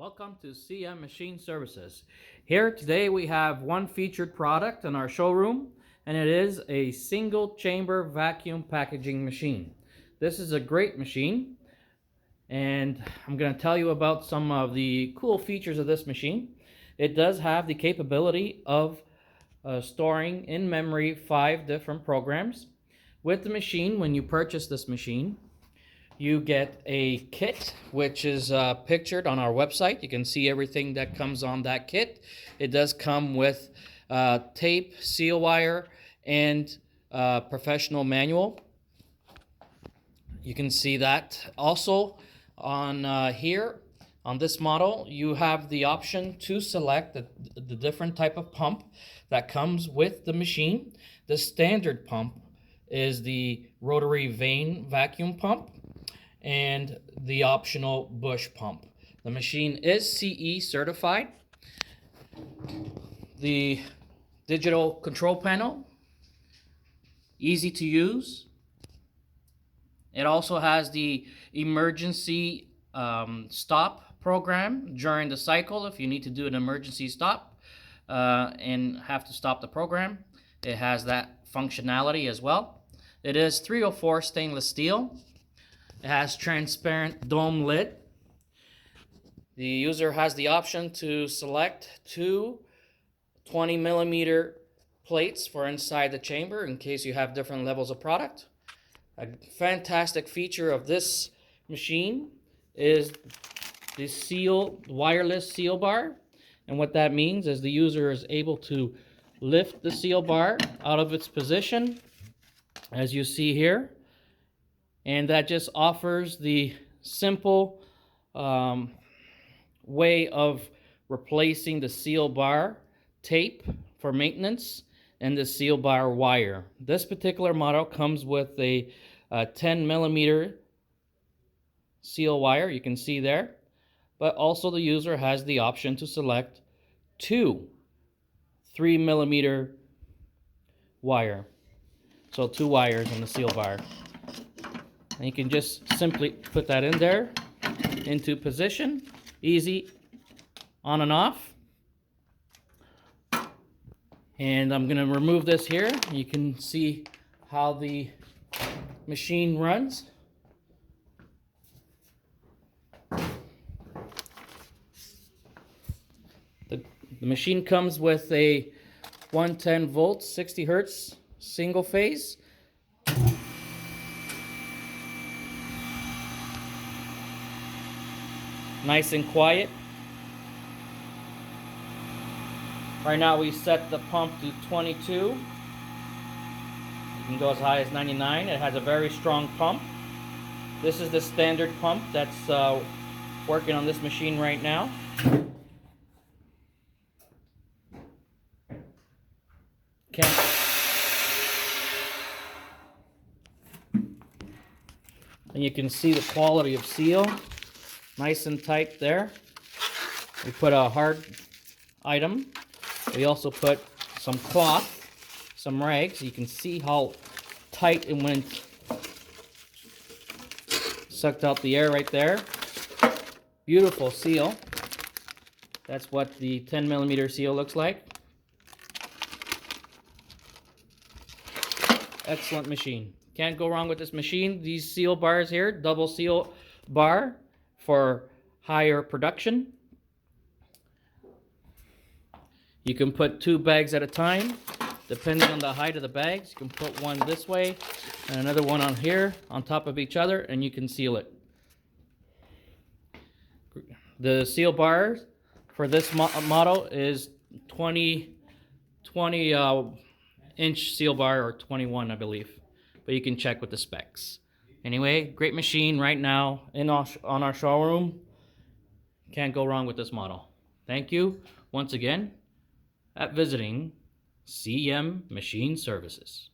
Welcome to CM Machine Services. Here today we have one featured product in our showroom, and it is a single chamber vacuum packaging machine. This is a great machine, and I'm going to tell you about some of the cool features of this machine. It does have the capability of storing in memory 5 different programs. With the machine, when you purchase this machine, you get a kit, which is pictured on our website. You can see everything that comes on that kit. It does come with tape, seal wire, and professional manual. You can see that. Also on here, on this model, you have the option to select the different type of pump that comes with the machine. The standard pump is the rotary vane vacuum pump, and the optional bush pump. The machine is CE certified. The digital control panel, easy to use. It also has the emergency stop program during the cycle. If you need to do an emergency stop and have to stop the program, it has that functionality as well. It is 304 stainless steel. It has transparent dome lid. The user has the option to select 2 20mm plates for inside the chamber in case you have different levels of product. A fantastic feature of this machine is the wireless seal bar. And what that means is the user is able to lift the seal bar out of its position, as you see here. And that just offers the simple way of replacing the seal bar tape for maintenance and the seal bar wire. This particular model comes with a 10mm seal wire, you can see there, but also the user has the option to select 2 3mm wire. So 2 wires on the seal bar. And you can just simply put that in there, into position, easy on and off. And I'm going to remove this here. You can see how the machine runs. The machine comes with a 110 volts, 60 hertz single phase. Nice and quiet. Right now we set the pump to 22. You can go as high as 99. It has a very strong pump. This is the standard pump that's working on this machine right now. And you can see the quality of seal. Nice and tight there. We put a hard item. We also put some cloth, some rags. You can see how tight it went. Sucked out the air right there. Beautiful seal. That's what the 10mm seal looks like. Excellent machine. Can't go wrong with this machine. These seal bars here, double seal bar for higher production. You can put 2 bags at a time, depending on the height of the bags. You can put one this way and another one on here, on top of each other, and you can seal it. The seal bar for this model is 20 inch seal bar, or 21 I believe, but you can check with the specs. Anyway, great machine right now on our showroom. Can't go wrong with this model. Thank you once again at visiting CM Machine Services.